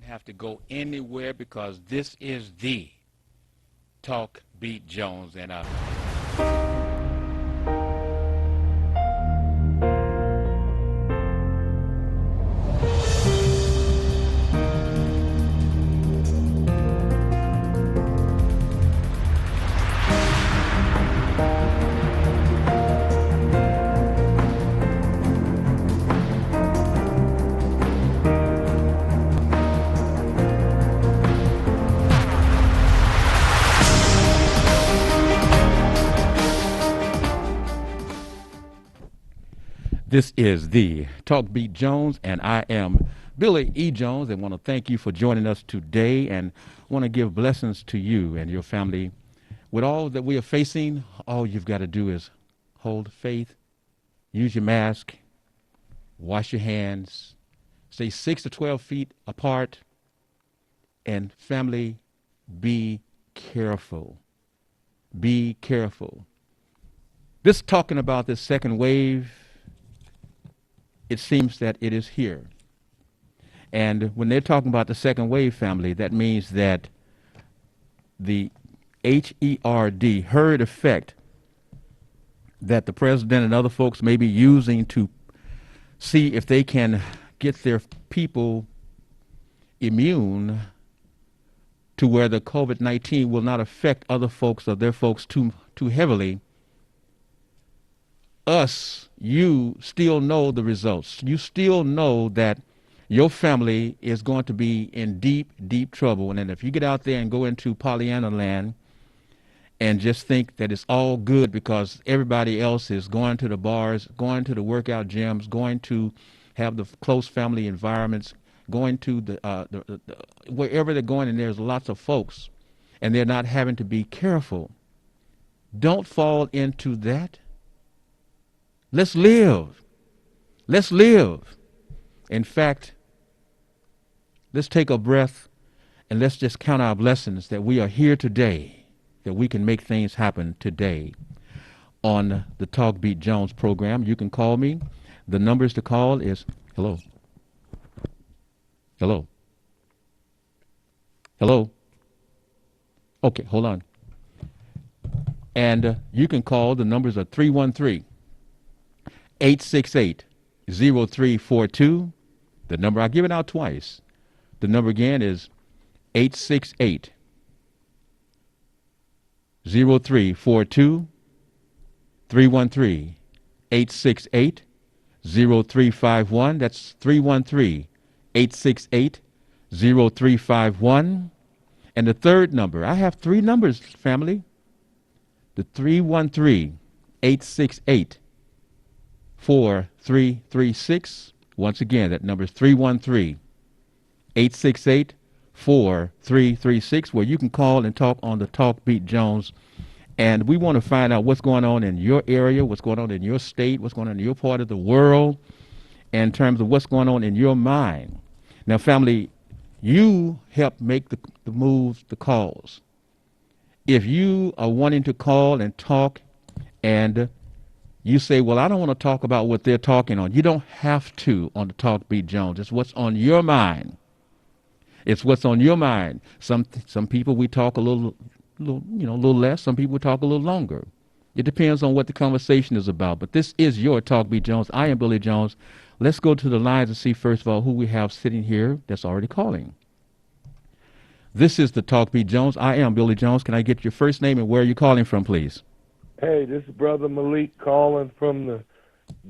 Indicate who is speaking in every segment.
Speaker 1: have to go anywhere because this is the Talk Beat Jones, and this is the Talk Beat Jones, and I am Billy E. Jones, and want to thank you for joining us today, and want to give blessings to you and your family. With all that we are facing, all you've got to do is hold faith, use your mask, wash your hands, stay 6 to 12 feet apart, and family, be careful. Be careful. This talking about this second wave, it seems that it is here. And when they're talking about the second wave, family, that means that the herd effect, that the president and other folks may be using to see if they can get their people immune to where the COVID-19 will not affect other folks or their folks too heavily. You still know the results. You still know that your family is going to be in deep, deep trouble. And then if you get out there and go into Pollyanna land and just think that it's all good because everybody else is going to the bars, going to the workout gyms, going to have the close family environments, going to the wherever they're going, and there's lots of folks, and they're not having to be careful. Don't fall into that. Let's live. Let's live. In fact, let's take a breath and let's just count our blessings that we are here today, that we can make things happen today on the Talk Beat Jones program. You can call me. The numbers to call is hello. Hello. Hello. Okay, hold on. And you can call. The numbers are 313-868-0342. The number, I give it out twice. The number again is 868-0342, 313-868-0351. That's 313-868-0351. And the third number, I have three numbers, family. The 313-868-4336. Once again, that number is 313-868-4336, where you can call and talk on the Talk Beat Jones. And we want to find out what's going on in your area, what's going on in your state, what's going on in your part of the world, in terms of what's going on in your mind. Now, family, you help make the moves, the calls. If you are wanting to call and talk and you say, well, I don't want to talk about what they're talking on, you don't have to on the Talk Beat Jones. It's what's on your mind. It's what's on your mind. Some people we talk a little less. Some people talk a little longer. It depends on what the conversation is about. But this is your Talk Beat Jones. I am Billy Jones. Let's go to the lines and see, first of all, who we have sitting here that's already calling. This is the Talk Beat Jones. I am Billy Jones. Can I get your first name and where are you calling from, please?
Speaker 2: Hey, this is Brother Malik calling from the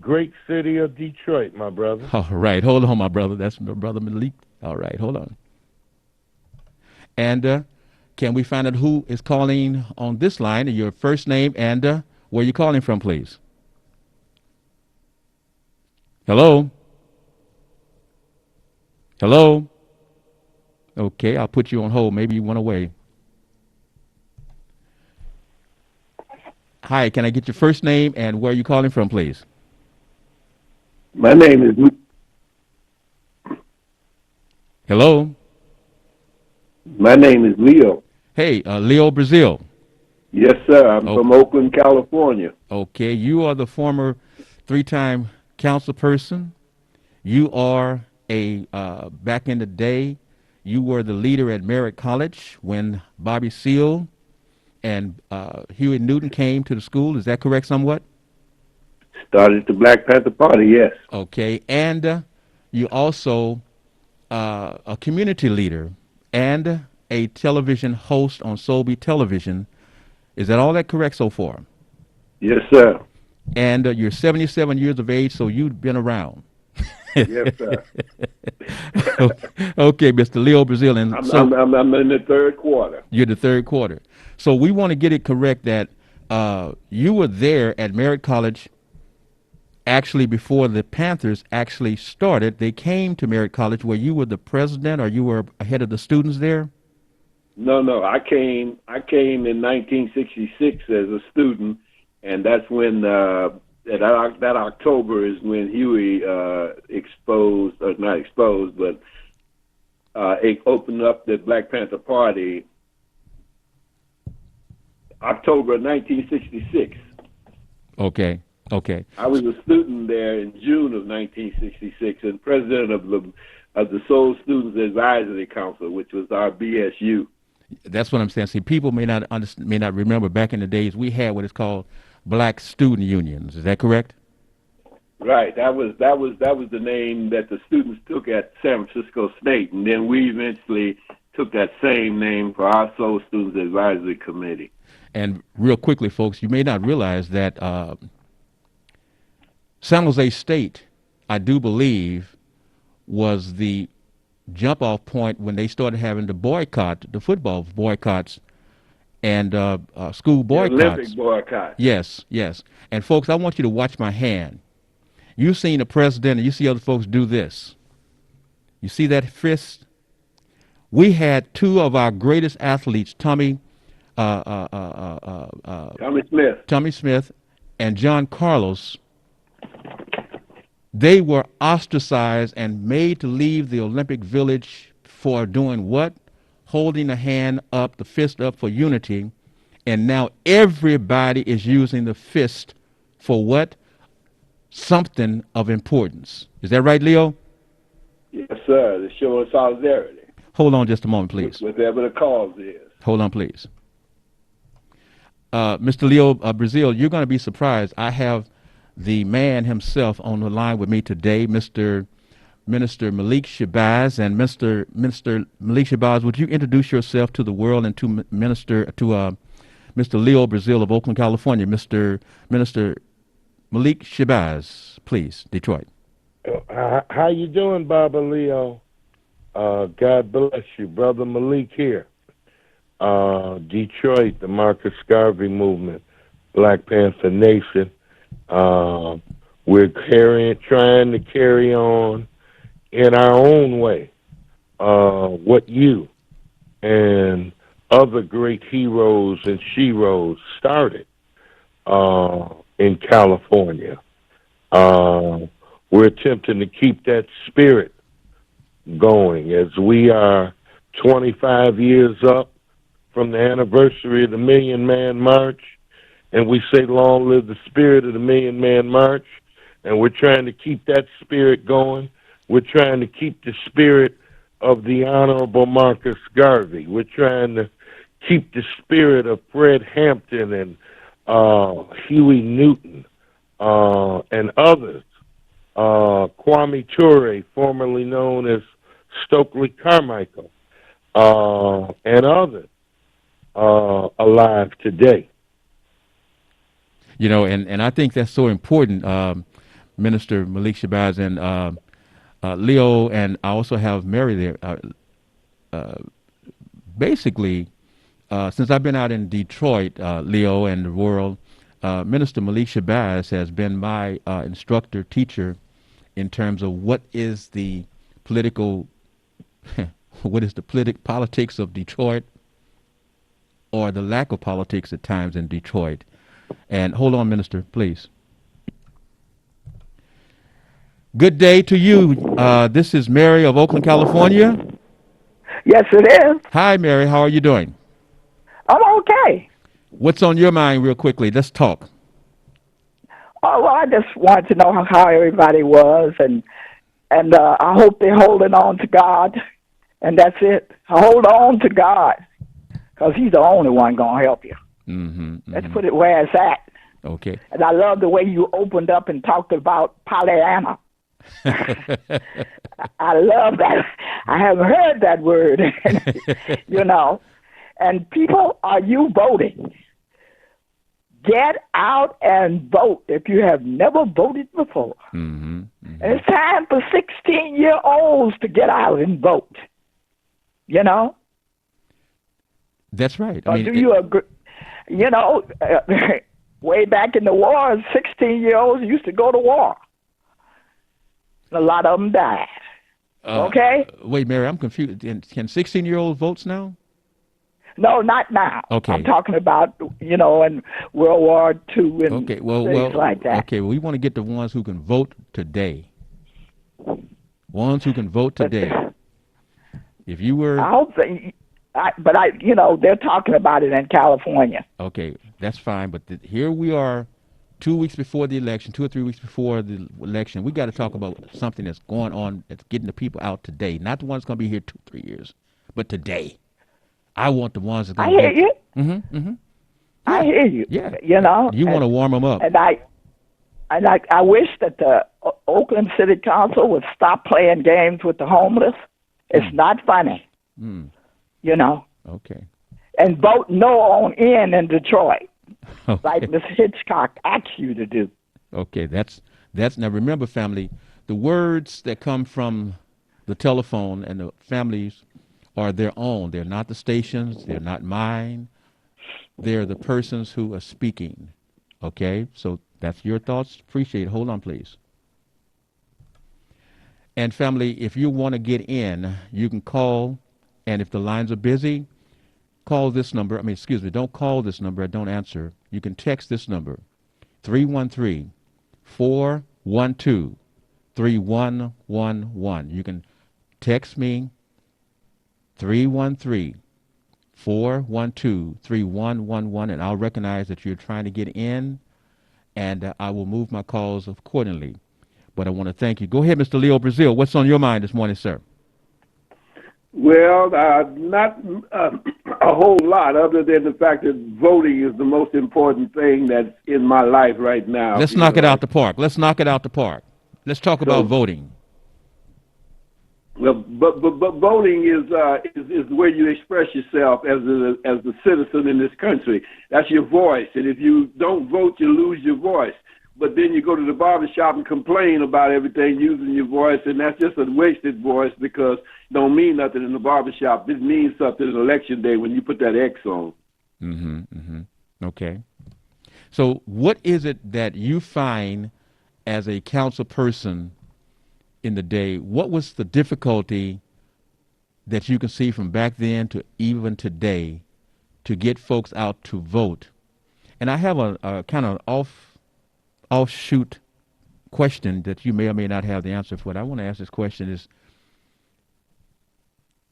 Speaker 2: great city of Detroit, my brother.
Speaker 1: All right. Hold on, my brother. That's my brother Malik. All right. Hold on. And can we find out who is calling on this line, your first name and where you're calling from, please? Hello? Hello? Okay, I'll put you on hold. Maybe you went away. Hi, can I get your first name and where are you calling from, please?
Speaker 2: My name is...
Speaker 1: Hello?
Speaker 2: My name is Leo.
Speaker 1: Hey, Leo Brazil.
Speaker 2: Yes, sir. I'm from Oakland, California.
Speaker 1: Okay, you are the former 3-time council person. You are back in the day, You were the leader at Merritt College when Bobby Seale and Huey Newton came to the school. Is that correct somewhat?
Speaker 3: Started the Black Panther Party, yes.
Speaker 1: Okay. And you also a community leader and a television host on Solby Television. Is that all that correct so far?
Speaker 3: Yes, sir.
Speaker 1: And you're 77 years of age, so you've been around.
Speaker 3: Yes, sir.
Speaker 1: Okay, Mr. Leo Brazil, and
Speaker 3: I'm in the third quarter.
Speaker 1: you're the third quarter. So we want to get it correct that you were there at Merritt College actually before the Panthers actually started. They came to Merritt College where you were the president or you were head of the students there?
Speaker 3: No. I came in 1966 as a student, and that's when that October is when Huey exposed, or not exposed, but it opened up the Black Panther Party. October 1966.
Speaker 1: Okay.
Speaker 3: I was a student there in June of 1966 and president of the Soul Students Advisory Council, which was our BSU.
Speaker 1: That's what I'm saying. See, people may not remember back in the days we had what is called black student unions. Is that correct?
Speaker 3: Right. That was the name that the students took at San Francisco State, and then we eventually took that same name for our Soul Students Advisory Committee.
Speaker 1: And real quickly, folks, you may not realize that San Jose State, I do believe, was the jump-off point when they started having the football boycotts and school boycotts.
Speaker 3: The Olympic boycott.
Speaker 1: Yes. And folks, I want you to watch my hand. You've seen the president and you see other folks do this. You see that fist? We had two of our greatest athletes, Tommy Smith and John Carlos. They were ostracized and made to leave the Olympic Village for doing what? Holding a hand up, the fist up for unity. And now everybody is using the fist for what? Something of importance. Is that right, Leo?
Speaker 3: Yes, sir. They're showing solidarity.
Speaker 1: Hold on just a moment, please.
Speaker 3: Whatever the cause is.
Speaker 1: Hold on, please. Mr. Leo Brazil, you're going to be surprised. I have the man himself on the line with me today, Minister Malik Shabazz. And Mr. Malik Shabazz, would you introduce yourself to the world and to Mr. Leo Brazil of Oakland, California? Minister Malik Shabazz, please, Detroit.
Speaker 2: How you doing, Baba Leo? God bless you. Brother Malik here. Detroit, the Marcus Garvey movement, Black Panther Nation. We're trying to carry on in our own way what you and other great heroes and sheroes started in California. We're attempting to keep that spirit going as we are 25 years up from the anniversary of the Million Man March, and we say long live the spirit of the Million Man March, and we're trying to keep that spirit going. We're trying to keep the spirit of the Honorable Marcus Garvey. We're trying to keep the spirit of Fred Hampton and Huey Newton and others. Kwame Ture, formerly known as Stokely Carmichael, and others alive today.
Speaker 1: You know, and I think that's so important, Minister Malik Shabazz and Leo, and I also have Mary there. Basically, since I've been out in Detroit, Leo, and the world, Minister Malik Shabazz has been my instructor, teacher, in terms of what is the political, politics of Detroit, or the lack of politics at times in Detroit. And hold on, Minister, please. Good day to you. This is Mary of Oakland, California.
Speaker 4: Yes, it is.
Speaker 1: Hi, Mary. How are you doing?
Speaker 4: I'm okay.
Speaker 1: What's on your mind real quickly? Let's talk.
Speaker 4: Oh, well, I just wanted to know how everybody was, and I hope they're holding on to God And that's it. Hold on to God, because He's the only one going to help you. Let's put it where it's at.
Speaker 1: Okay.
Speaker 4: And I love the way you opened up and talked about Pollyanna. I love that. I haven't heard that word, you know. And people, are you voting? Get out and vote if you have never voted before. And it's time for 16-year-olds to get out and vote. You know?
Speaker 1: That's right.
Speaker 4: Or do you agree? You know, way back in the war, 16-year-olds used to go to war. A lot of them died. Okay?
Speaker 1: Wait, Mary, I'm confused. Can 16-year-olds vote now?
Speaker 4: No, not now.
Speaker 1: Okay.
Speaker 4: I'm talking about, you know, in World War II and things like that.
Speaker 1: Okay, well, we want to get the ones who can vote today. Ones who can vote today. If you were...
Speaker 4: I hope you know, they're talking about it in California.
Speaker 1: Okay, that's fine, but here we are 2 weeks before the election, 2 or 3 weeks before the election. We got to talk about something that's going on, that's getting the people out today. Not the ones going to be here 2 or 3 years, but today. I want the ones that going to
Speaker 4: I hear you.
Speaker 1: Yeah.
Speaker 4: I hear you.
Speaker 1: Yeah.
Speaker 4: You know.
Speaker 1: You want to warm them up.
Speaker 4: And I wish that the Oakland City Council would stop playing games with the homeless. It's not funny. You know.
Speaker 1: Okay.
Speaker 4: And vote no on in Detroit,
Speaker 1: Okay.
Speaker 4: like Miss Hitchcock asked you to do.
Speaker 1: Okay, that's now. Remember, family, the words that come from the telephone and the families are their own. They're not the stations. They're not mine. They're the persons who are speaking. Okay, so that's your thoughts. Appreciate it. Hold on, please. And family, if you want to get in, you can call. And if the lines are busy, call this number. Don't call this number. Don't answer. You can text this number, 313-412-3111. You can text me, 313-412-3111, and I'll recognize that you're trying to get in, and I will move my calls accordingly. But I want to thank you. Go ahead, Mr. Leo Brazil. What's on your mind this morning, sir?
Speaker 3: Well, not a whole lot, other than the fact that voting is the most important thing that's in my life right now.
Speaker 1: Let's knock it out the park. Let's Let's talk about voting.
Speaker 3: Well, but voting is the way you express yourself as a citizen in this country. That's your voice, and if you don't vote, you lose your voice. But then you go to the barbershop and complain about everything using your voice, and that's just a wasted voice because it don't mean nothing in the barbershop. It means something on election day when you put that X on.
Speaker 1: Okay. So what is it that you find as a council person in the day? What was the difficulty that you can see from back then to even today to get folks out to vote? And I have a kind of offshoot question that you may or may not have the answer for. I want to ask this question is,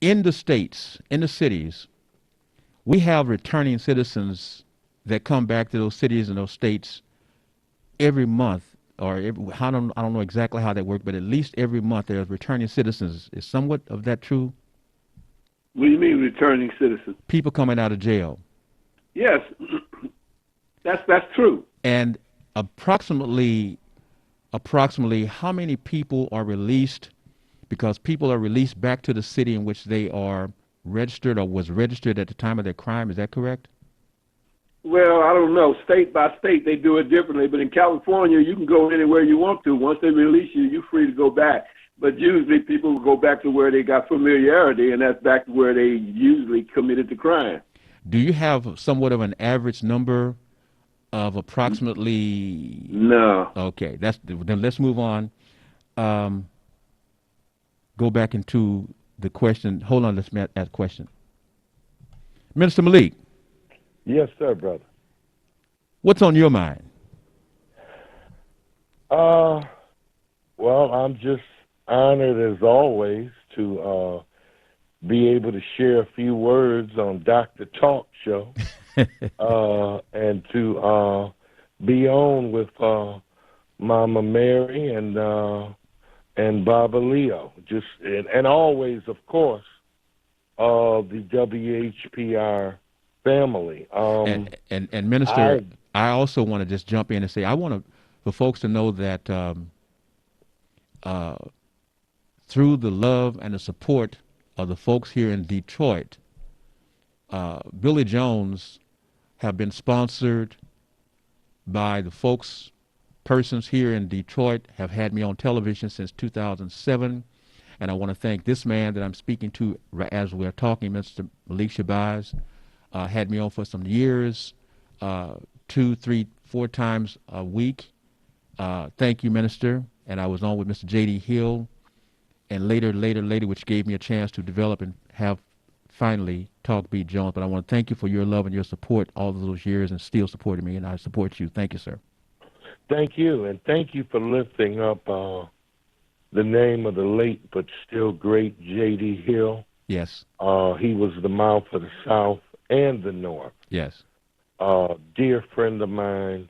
Speaker 1: in the states, in the cities, we have returning citizens that come back to those cities and those states every month, or I don't know exactly how that works, but at least every month there's returning citizens. Is somewhat of that true?
Speaker 3: What do you mean returning citizens?
Speaker 1: People coming out of jail.
Speaker 3: Yes, that's true.
Speaker 1: And approximately how many people are released, because people are released back to the city in which they are registered or was registered at the time of their crime? Is that correct?
Speaker 3: Well, I don't know. State by state, they do it differently. But in California, you can go anywhere you want to. Once they release you, you're free to go back. But usually people go back to where they got familiarity, and that's back to where they usually committed the crime.
Speaker 1: Do you have somewhat of an average number of approximately?
Speaker 3: No.
Speaker 1: Okay, then let's move on. Go back into the question. Hold on, let's ask a question. Minister Malik.
Speaker 2: Yes, sir, brother.
Speaker 1: What's on your mind?
Speaker 2: Well, I'm just honored as always to be able to share a few words on Dr. Talk Show and to be on with Mama Mary and Baba Leo. And always, of course, the WHPR family.
Speaker 1: And Minister, I also want to just jump in and say I want for folks to know that through the love and the support of the folks here in Detroit, Billy Jones have been sponsored by the persons here in Detroit, have had me on television since 2007. And I want to thank this man that I'm speaking to as we're talking, Mr. Malik Shabazz, had me on for some years, 2, 3, 4 times a week. Thank you, Minister. And I was on with Mr. J.D. Hill, and later, which gave me a chance to develop and have finally Talk Beat Jones. But I want to thank you for your love and your support all of those years and still supporting me, and I support you. Thank you, sir.
Speaker 2: Thank you, and thank you for lifting up the name of the late but still great J.D. Hill.
Speaker 1: Yes.
Speaker 2: He was the mouth of the South and the North.
Speaker 1: Yes.
Speaker 2: Dear friend of mine,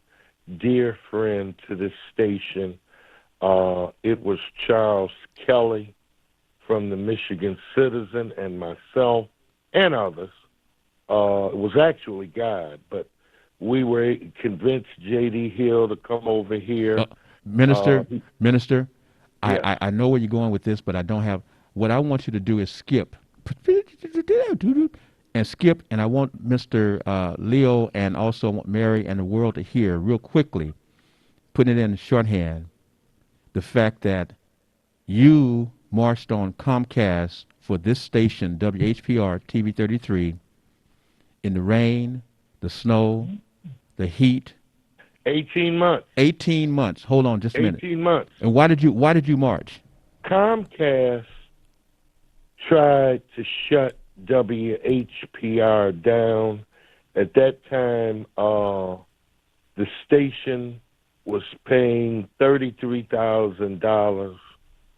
Speaker 2: dear friend to this station. It was Charles Kelly from the Michigan Citizen and myself and others. It was actually God, but we were convinced J.D. Hill to come over here.
Speaker 1: Minister,
Speaker 2: yeah.
Speaker 1: I know where you're going with this, but I don't have. What I want you to do is skip. And skip, and I want Mr. Leo and also Mary and the world to hear real quickly, putting it in shorthand, the fact that you marched on Comcast for this station, WHPR TV 33, in the rain, the snow, the heat.
Speaker 2: 18 months.
Speaker 1: 18 months. Hold on just a minute.
Speaker 2: 18 months.
Speaker 1: And why did you march?
Speaker 2: Comcast tried to shut WHPR down. At that time, the station was paying $33,000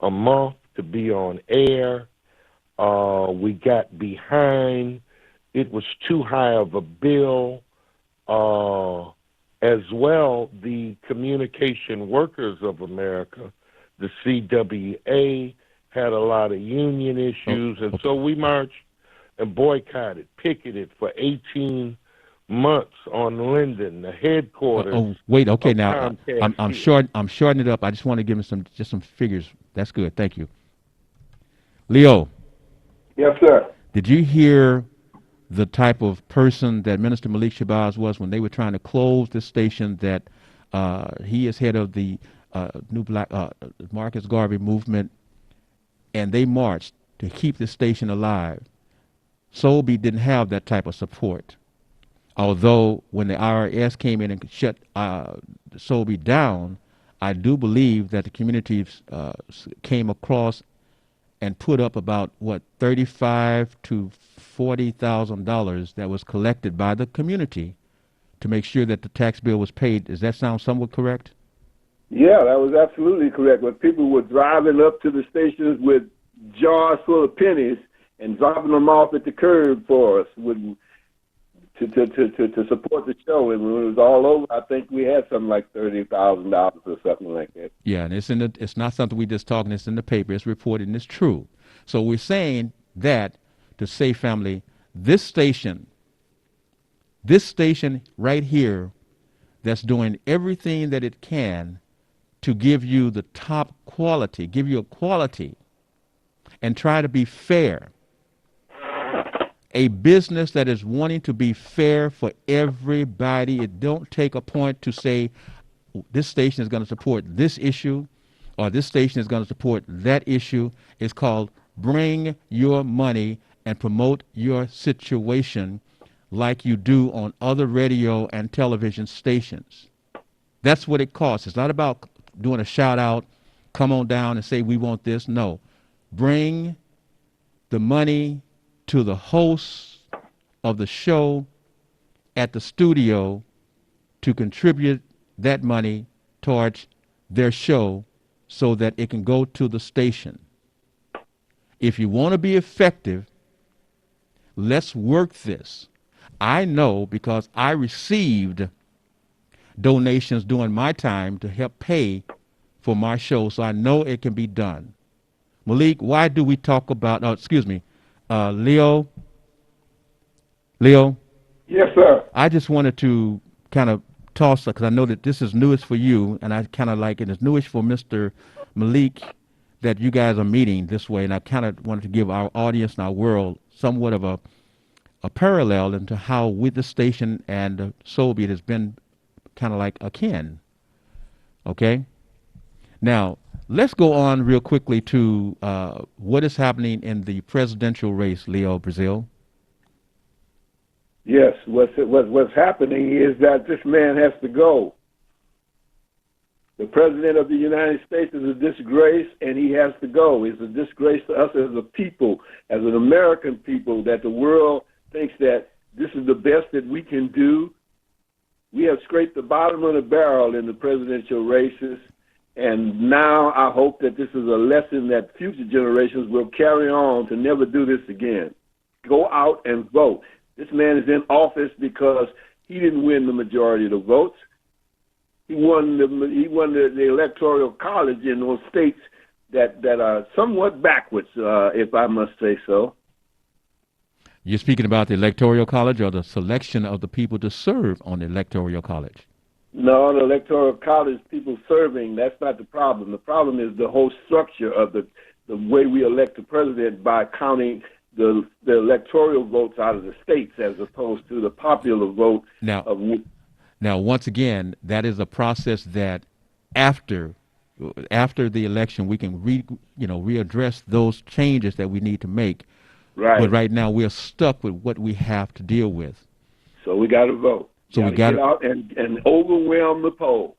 Speaker 2: a month to be on air. We got behind. It was too high of a bill. As well, the Communication Workers of America, the CWA, had a lot of union issues, and so we marched and boycotted, picketed for 18 months on Linden, the headquarters.
Speaker 1: Wait, okay, now
Speaker 2: Comcast
Speaker 1: I'm shortening it up. I just want to give him some figures. That's good. Thank you. Leo.
Speaker 3: Yes, sir.
Speaker 1: Did you hear the type of person that Minister Malik Shabazz was when they were trying to close this station? That he is head of the New Black Marcus Garvey movement, and they marched to keep the station alive. Soulbeat didn't have that type of support. Although when the IRS came in and shut Soulbeat down, I do believe that the communities came across and put up about $35,000 to $40,000 that was collected by the community to make sure that the tax bill was paid. Does that sound somewhat correct?
Speaker 3: Yeah, that was absolutely correct. But people were driving up to the stations with jars full of pennies and dropping them off at the curb for us to support the show. And when it was all over, I think we had something like $30,000 or something like that.
Speaker 1: Yeah, and it's not something we just talking. It's in the paper. It's reported, and it's true. So we're saying that to say, family, this station right here, that's doing everything that it can to give you the top quality, give you a quality, and try to be fair. A business that is wanting to be fair for everybody. It don't take a point to say this station is going to support this issue or this station is going to support that issue. It's called bring your money and promote your situation like you do on other radio and television stations. That's what it costs. It's not about doing a shout out, come on down and say we want this. No. Bring the money to the hosts of the show at the studio to contribute that money towards their show so that it can go to the station. If you want to be effective, let's work this. I know because I received donations during my time to help pay for my show, so I know it can be done. Malik, why do we talk about, Leo, Leo,
Speaker 3: Yes, sir.
Speaker 1: I just wanted to kind of toss, because I know that this is newish for you, and I kind of like it. It's newish for Mr. Malik that you guys are meeting this way, and I kind of wanted to give our audience and our world somewhat of a parallel into how with the station and the Soulbeat has been kind of like akin. Okay? Now, let's go on real quickly to what is happening in the presidential race, Leo Brazil.
Speaker 3: Yes, what's happening is that this man has to go. The president of the United States is a disgrace, and he has to go. It's a disgrace to us as a people, as an American people, that the world thinks that this is the best that we can do. We have scraped the bottom of the barrel in the presidential races, and now I hope that this is a lesson that future generations will carry on to never do this again. Go out and vote. This man is in office because he didn't win the majority of the votes. He won the electoral college in those states that are somewhat backwards, if I must say so.
Speaker 1: You're speaking about the electoral college or the selection of the people to serve on the electoral college?
Speaker 3: No, the electoral college people serving, that's not the problem. The problem is the whole structure of the way we elect the president by counting the electoral votes out of the states as opposed to the popular vote.
Speaker 1: Now, once again, that is a process that after the election we can readdress those changes that we need to make.
Speaker 3: Right.
Speaker 1: But right now we're stuck with what we have to deal with.
Speaker 3: So we got to vote.
Speaker 1: So we got to
Speaker 3: get out and overwhelm the polls.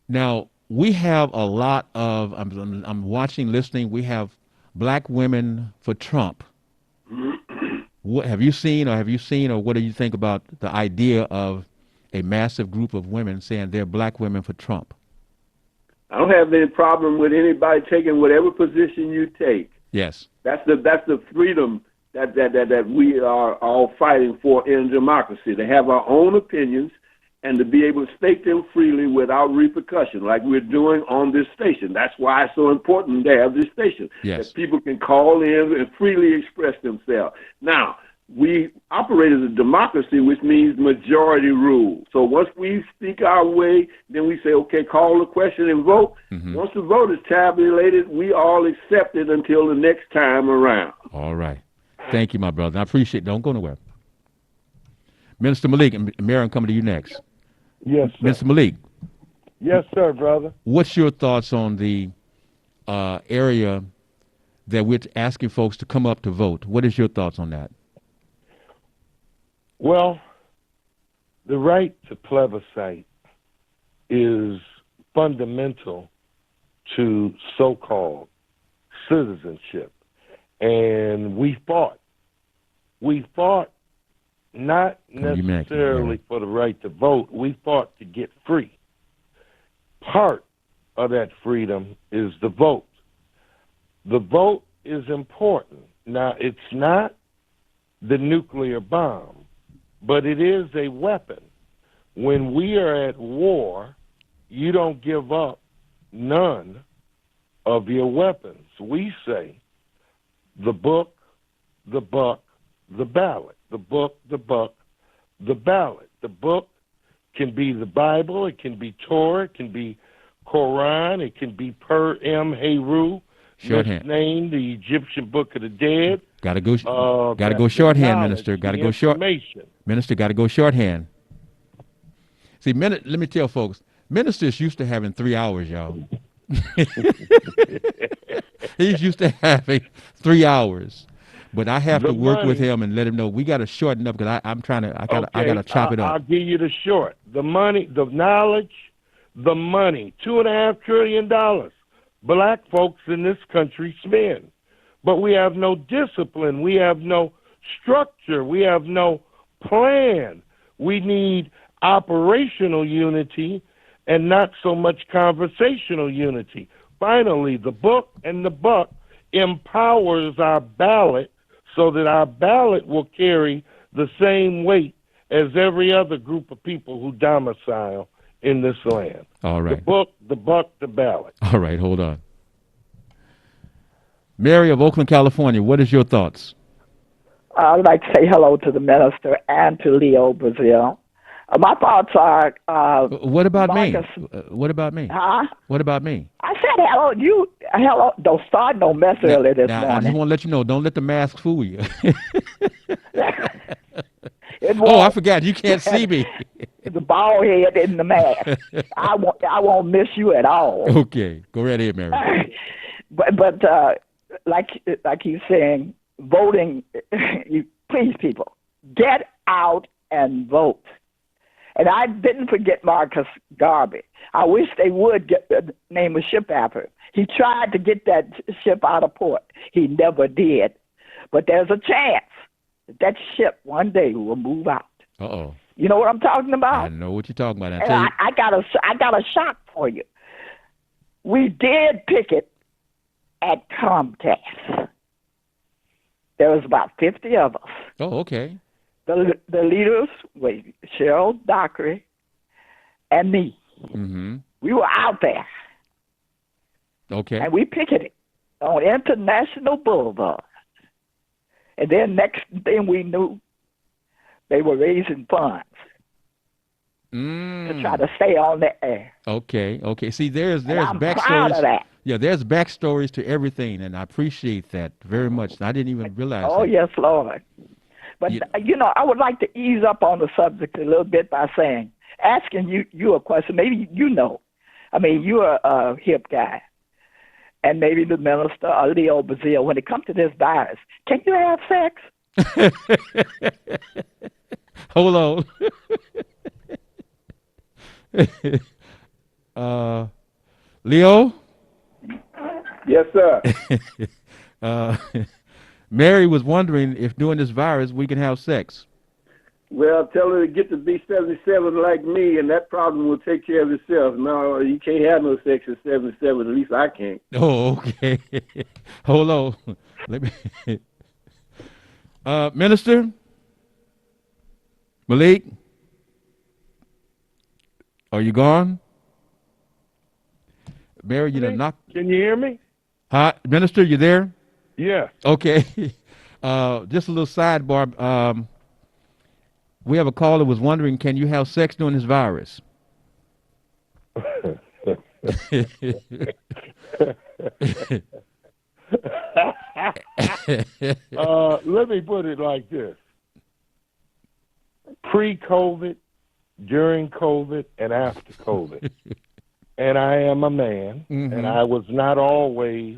Speaker 1: Now we have a lot of. I'm watching, listening. We have Black Women for Trump. What have you seen, or what do you think about the idea of a massive group of women saying they're Black women for Trump?
Speaker 3: I don't have any problem with anybody taking whatever position you take.
Speaker 1: Yes.
Speaker 3: That's the freedom that we are all fighting for in democracy, to have our own opinions and to be able to state them freely without repercussion, like we're doing on this station. That's why it's so important to have this station,
Speaker 1: yes,
Speaker 3: that people can call in and freely express themselves. Now, we operate as a democracy, which means majority rule. So once we speak our way, then we say, okay, call the question and vote.
Speaker 1: Mm-hmm.
Speaker 3: Once the vote is tabulated, we all accept it until the next time around.
Speaker 1: All right. Thank you, my brother. I appreciate it. Don't go nowhere. Minister Malik, and Miriam, coming to you next.
Speaker 2: Yes, sir.
Speaker 1: Mr. Malik.
Speaker 2: Yes, sir, brother.
Speaker 1: What's your thoughts on the area that we're asking folks to come up to vote? What is your thoughts on that?
Speaker 2: Well, the right to plebiscite is fundamental to so-called citizenship. And we fought. We fought not necessarily for the right to vote. We fought to get free. Part of that freedom is the vote. The vote is important. Now, it's not the nuclear bomb, but it is a weapon. When we are at war, you don't give up none of your weapons. We say the book, the buck, the ballot. The book, the buck, the ballot. The book can be the Bible, it can be Torah, it can be Quran, it can be Per Em Heru, named the Egyptian Book of the Dead.
Speaker 1: Gotta go shorthand, Minister. Gotta go short. Minister, gotta go shorthand. See, let me tell folks, ministers used to having 3 hours, y'all. He's used to having 3 hours. But I have to work with him and let him know we got to shorten up because I got to chop it up.
Speaker 2: I'll give you the short. The money, the knowledge, the money. $2.5 trillion. Black folks in this country spend. But we have no discipline. We have no structure. We have no plan. We need operational unity and not so much conversational unity. Finally, the book and the buck empowers our ballot so that our ballot will carry the same weight as every other group of people who domicile in this land.
Speaker 1: All right.
Speaker 2: The book, the buck, the ballot.
Speaker 1: All right, hold on. Mary of Oakland, California, what is your thoughts?
Speaker 4: I'd like to say hello to the minister and to Leo Brazil. My thoughts are
Speaker 1: What about me?
Speaker 4: Marcus.
Speaker 1: What about me?
Speaker 4: Huh?
Speaker 1: What about me?
Speaker 4: I said hello. You hello. Don't start no mess
Speaker 1: Now,
Speaker 4: early this
Speaker 1: now, I just
Speaker 4: morning.
Speaker 1: want to let you know, don't let the mask fool you.
Speaker 4: It
Speaker 1: Oh, I
Speaker 4: won't.
Speaker 1: forgot. You can't see me.
Speaker 4: The bald head in the mask. I won't miss you at all.
Speaker 1: Okay, go right ahead, Mary.
Speaker 4: but like he's saying, voting. You please people get out and vote. And I didn't forget Marcus Garvey. I wish they would name a ship after him. He tried to get that ship out of port. He never did. But there's a chance that ship one day will move out.
Speaker 1: Uh-oh.
Speaker 4: You know what I'm talking
Speaker 1: I
Speaker 4: about?
Speaker 1: know what you're talking about. I
Speaker 4: And
Speaker 1: tell you.
Speaker 4: I got a shock for you. We did picket at Comcast. There was about 50 of us.
Speaker 1: Oh, okay.
Speaker 4: The leaders were Cheryl Dockery and me.
Speaker 1: Mm-hmm.
Speaker 4: We were out there,
Speaker 1: Okay.
Speaker 4: and we picketed on International Boulevard. And then next thing we knew, they were raising funds to try to stay on the air.
Speaker 1: Okay. Okay. See, there's
Speaker 4: And I'm proud
Speaker 1: backstories.
Speaker 4: of that.
Speaker 1: Yeah, there's backstories to everything, and I appreciate that very much. I didn't even realize
Speaker 4: Oh,
Speaker 1: that.
Speaker 4: yes, Lord. But,
Speaker 1: Yeah.
Speaker 4: I would like to ease up on the subject a little bit by asking you a question. Maybe you know. I mean, you're a hip guy. And maybe the minister or Leo Brazil, when it comes to this virus, can you have sex?
Speaker 1: Hold on. Leo,
Speaker 3: Yes, sir.
Speaker 1: uh, Mary was wondering if during this virus we can have sex.
Speaker 3: Well, tell her to get to be 77 like me, and that problem will take care of itself. No, you can't have no sex at 77. At least I can't.
Speaker 1: Oh, okay. Hold on. Let me. Minister Malik, are you gone? Mary, you done knocked.
Speaker 2: Can you hear me?
Speaker 1: Hi, Minister, you there?
Speaker 2: Yeah.
Speaker 1: Okay. Just a little sidebar. We have a caller was wondering, can you have sex during this virus?
Speaker 2: Let me put it like this. Pre-COVID, during COVID, and after COVID. And I am a man, and I was not always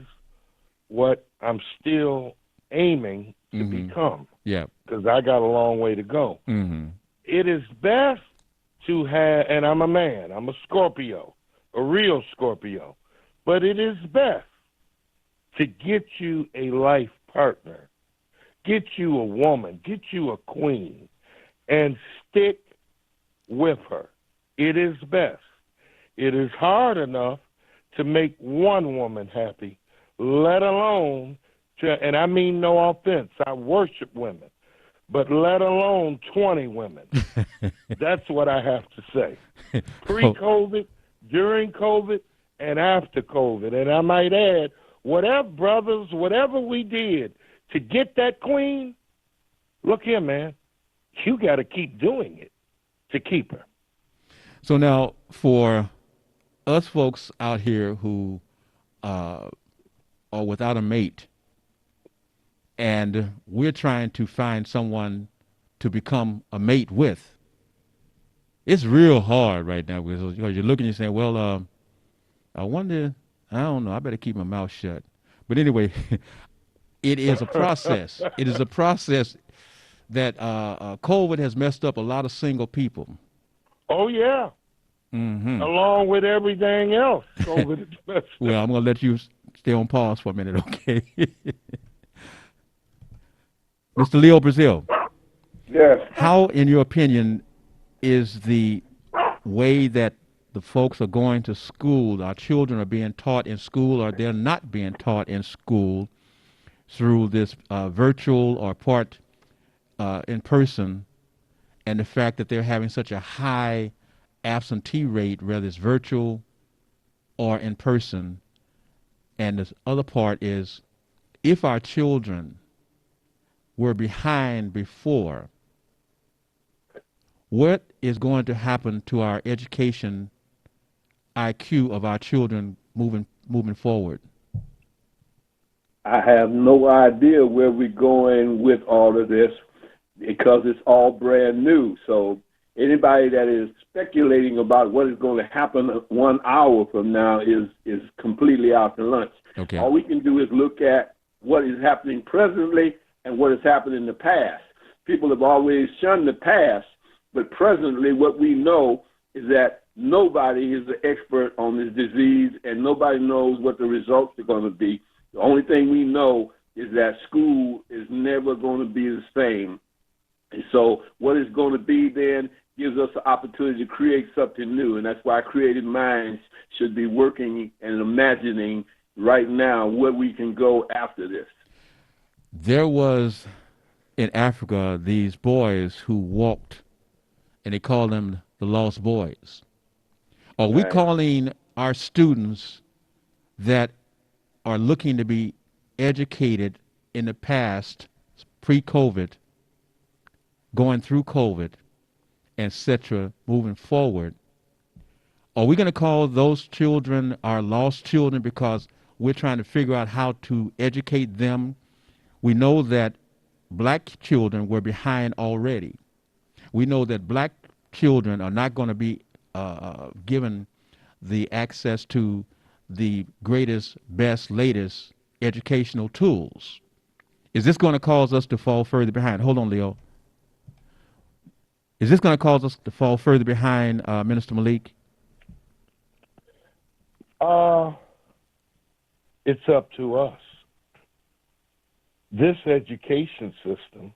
Speaker 2: what I'm still aiming to become,
Speaker 1: Yeah.
Speaker 2: because I got a long way to go.
Speaker 1: Mm-hmm.
Speaker 2: It is best to have, and I'm a man, I'm a Scorpio, a real Scorpio, but it is best to get you a life partner, get you a woman, get you a queen, and stick with her. It is best. It is hard enough to make one woman happy, let alone and I mean no offense, I worship women, but let alone 20 women. That's what I have to say. Pre-COVID, during COVID, and after COVID. And I might add, whatever we did to get that queen, look here, man, you got to keep doing it to keep her.
Speaker 1: So now, for us folks out here who are without a mate, and we're trying to find someone to become a mate with, it's real hard right now because you're looking and saying, well, I wonder, I don't know, I better keep my mouth shut. But anyway, it is a process. It is a process that COVID has messed up a lot of single people.
Speaker 2: Oh, yeah.
Speaker 1: Mm-hmm.
Speaker 2: Along with everything else. COVID has messed
Speaker 1: Well, I'm going to let you stay on pause for a minute, okay? Mr. Leo Brazil.
Speaker 3: Yes.
Speaker 1: How, in your opinion, is the way that the folks are going to school, our children are being taught in school, or they're not being taught in school through this virtual or part in person, and the fact that they're having such a high absentee rate, whether it's virtual or in person? And the other part is if our children were behind before, what is going to happen to our education IQ of our children moving forward?
Speaker 3: I have no idea where we're going with all of this because it's all brand new. So anybody that is speculating about what is going to happen 1 hour from now is completely out to lunch.
Speaker 1: Okay.
Speaker 3: All we can do is look at what is happening presently and what has happened in the past. People have always shunned the past, but presently what we know is that nobody is the expert on this disease and nobody knows what the results are going to be. The only thing we know is that school is never going to be the same. And so what it's going to be then gives us the opportunity to create something new. And that's why creative minds should be working and imagining right now where we can go after this.
Speaker 1: There was in Africa these boys who walked, and they called them the lost boys. Are we
Speaker 3: Right.
Speaker 1: calling our students that are looking to be educated in the past, pre-COVID, going through COVID, etc., moving forward? Are we going to call those children our lost children because we're trying to figure out how to educate them? We know that black children were behind already. We know that black children are not going to be given the access to the greatest, best, latest educational tools. Is this going to cause us to fall further behind? Hold on, Leo. Is this going to cause us to fall further behind, Minister Malik?
Speaker 2: It's up to us. This education system,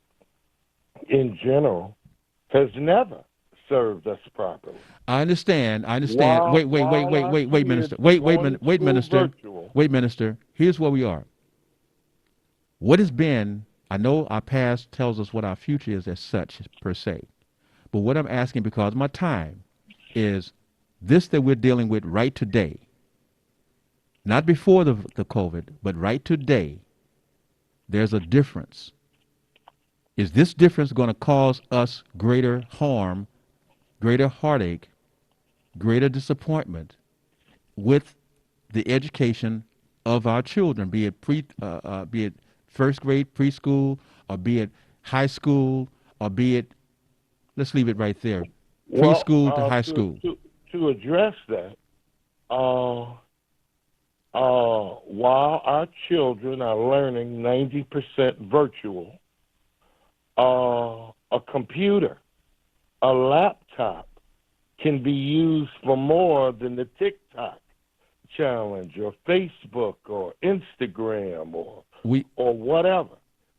Speaker 2: in general, has never served us properly.
Speaker 1: I understand.
Speaker 2: While
Speaker 1: Wait,
Speaker 2: our
Speaker 1: Minister.
Speaker 2: kids
Speaker 1: Wait,
Speaker 2: going to school
Speaker 1: Minister.
Speaker 2: virtual,
Speaker 1: Wait, Minister. Here's where we are. What has been, I know our past tells us what our future is as such, per se. But what I'm asking, because of my time, is this that we're dealing with right today, not before the COVID, but right today, there's a difference. Is this difference going to cause us greater harm, greater heartache, greater disappointment with the education of our children, be it first grade, preschool, or be it high school, or be it, let's leave it right there, preschool to high school?
Speaker 2: To address that, while our children are learning 90% virtual, a computer, a laptop can be used for more than the TikTok challenge or Facebook or Instagram or whatever.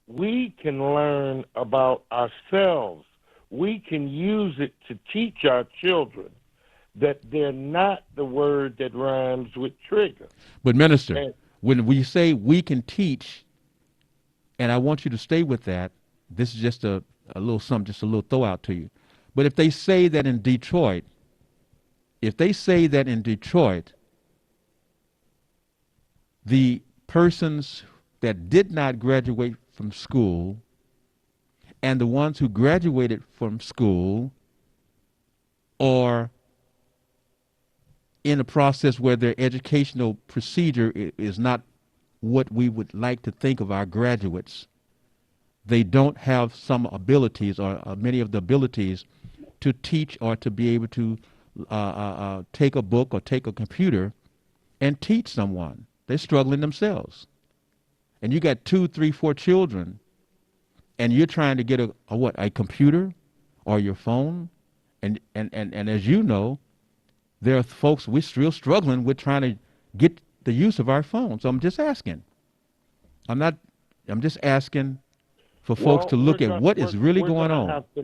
Speaker 2: We can learn about ourselves. We can use it to teach our children that they're not the word that rhymes with trigger.
Speaker 1: But Minister, when we say we can teach, and I want you to stay with that, this is just a little something, just a little throw out to you. But if they say that in Detroit, the persons that did not graduate from school and the ones who graduated from school are in a process where their educational procedure is not what we would like to think of our graduates. They don't have some abilities or many of the abilities to teach or to be able to take a book or take a computer and teach someone. They're struggling themselves. And you got 2, 3, 4 children, and you're trying to get a computer or your phone. And as you know, there are folks we're still struggling with trying to get the use of our phones. So I'm just asking. I'm just asking for folks to look at what is really going on.
Speaker 2: We're going to have to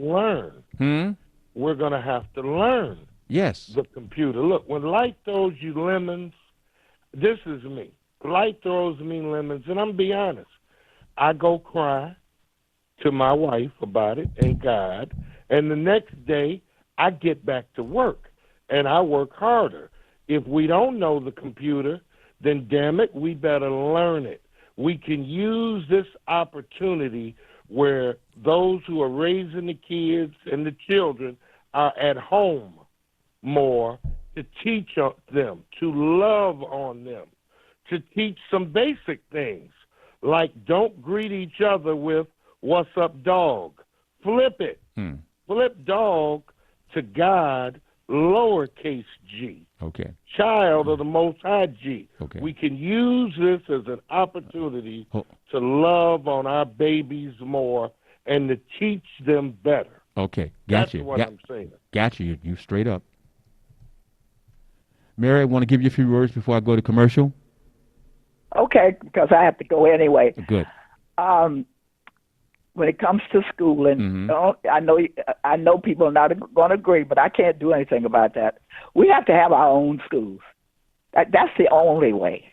Speaker 2: learn. We're going to have to learn.
Speaker 1: Yes.
Speaker 2: The computer. Look, when life throws you lemons, this is me. Life throws me lemons, and I'm be honest. I go cry to my wife about it and God, and the next day I get back to work, and I work harder. If we don't know the computer, then damn it, we better learn it. We can use this opportunity where those who are raising the kids and the children are at home more to teach them, to love on them, to teach some basic things like don't greet each other with "What's up, dog?" Flip it. Flip dog to God, lowercase g.
Speaker 1: Okay.
Speaker 2: Child of the Most High G.
Speaker 1: Okay.
Speaker 2: We can use this as an opportunity to love on our babies more and to teach them better.
Speaker 1: Okay. Got
Speaker 2: That's
Speaker 1: you.
Speaker 2: what I'm saying.
Speaker 1: Got you. You straight up. Mary, I want to give you a few words before I go to commercial.
Speaker 4: Okay, because I have to go anyway.
Speaker 1: Good.
Speaker 4: When it comes to schooling, I know people are not going to agree, but I can't do anything about that. We have to have our own schools. That's the only way.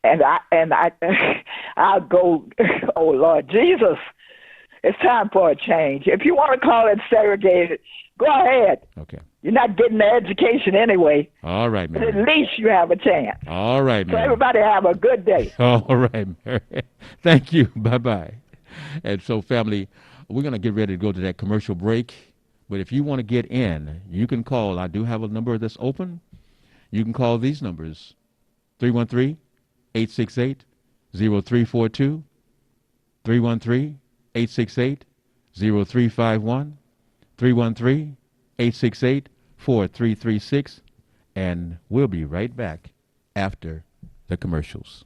Speaker 4: And I'll go. Oh Lord Jesus, it's time for a change. If you want to call it segregated, go ahead.
Speaker 1: Okay.
Speaker 4: You're not getting the education anyway.
Speaker 1: All right,
Speaker 4: But
Speaker 1: Mary.
Speaker 4: at least you have a chance.
Speaker 1: All right,
Speaker 4: So
Speaker 1: Mary.
Speaker 4: everybody have a good day.
Speaker 1: All right, Mary. Thank you. Bye-bye. And so, family, we're going to get ready to go to that commercial break. But if you want to get in, you can call. I do have a number that's open. You can call these numbers, 313-868-0342, 313-868-0351, 313-868-4336, and we'll be right back after the commercials.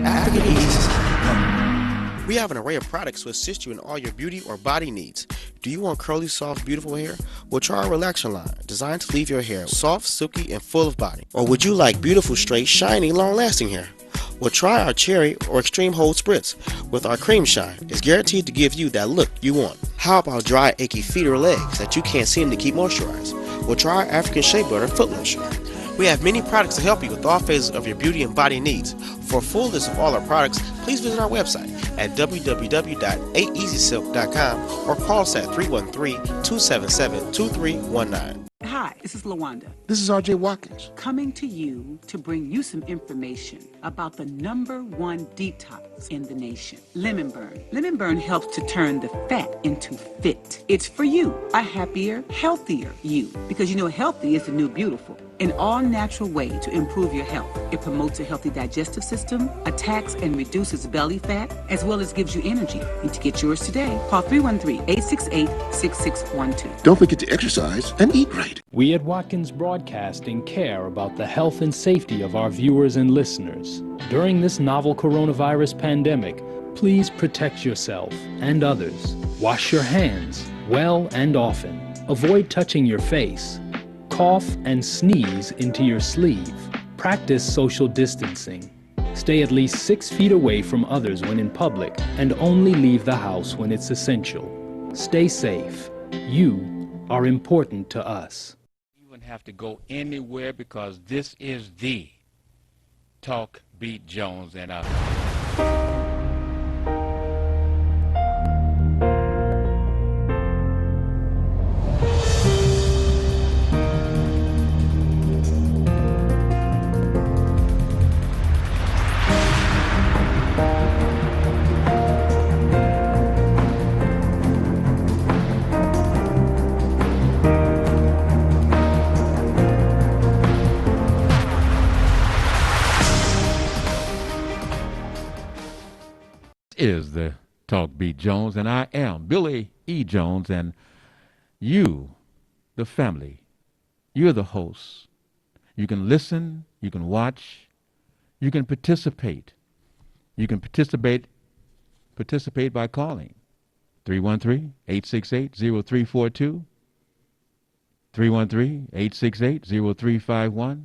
Speaker 5: African Ease. We have an array of products to assist you in all your beauty or body needs. Do you want curly, soft, beautiful hair? Well, try our relaxer line, designed to leave your hair soft, silky, and full of body. Or would you like beautiful, straight, shiny, long-lasting hair? Well, try our Cherry or Extreme Hold Spritz with our Cream Shine. It's guaranteed to give you that look you want. How about dry, achy feet or legs that you can't seem to keep moisturized? Well, try our African Shea Butter Foot Lotion. We have many products to help you with all phases of your beauty and body needs. For a full list of all our products, please visit our website at www.aeasysilk.com or call us at 313-277-2319.
Speaker 6: Hi, this is LaWanda.
Speaker 5: This is RJ Watkins.
Speaker 6: Coming to you to bring you some information about the #1 detox in the nation, Lemon Burn. Lemon Burn helps to turn the fat into fit. It's for you, a happier, healthier you, because you know healthy is the new beautiful. An all-natural way to improve your health. It promotes a healthy digestive system, attacks and reduces belly fat, as well as gives you energy. Need to get yours today. Call 313-868-6612.
Speaker 7: Don't forget to exercise and eat right.
Speaker 8: We at Watkins Broadcasting care about the health and safety of our viewers and listeners. During this novel coronavirus pandemic, please protect yourself and others. Wash your hands well and often. Avoid touching your face. Cough and sneeze into your sleeve. Practice social distancing. Stay at least 6 feet away from others when in public and only leave the house when it's essential. Stay safe. You are important to us.
Speaker 1: You wouldn't have to go anywhere because this is the Talk Beat Jones and us. Is the Talk Beat Jones, and I am Billy E. Jones, and you, the family, you're the host. You can listen, you can watch, you can participate. You can participate by calling 313-868-0342, 313-868-0351,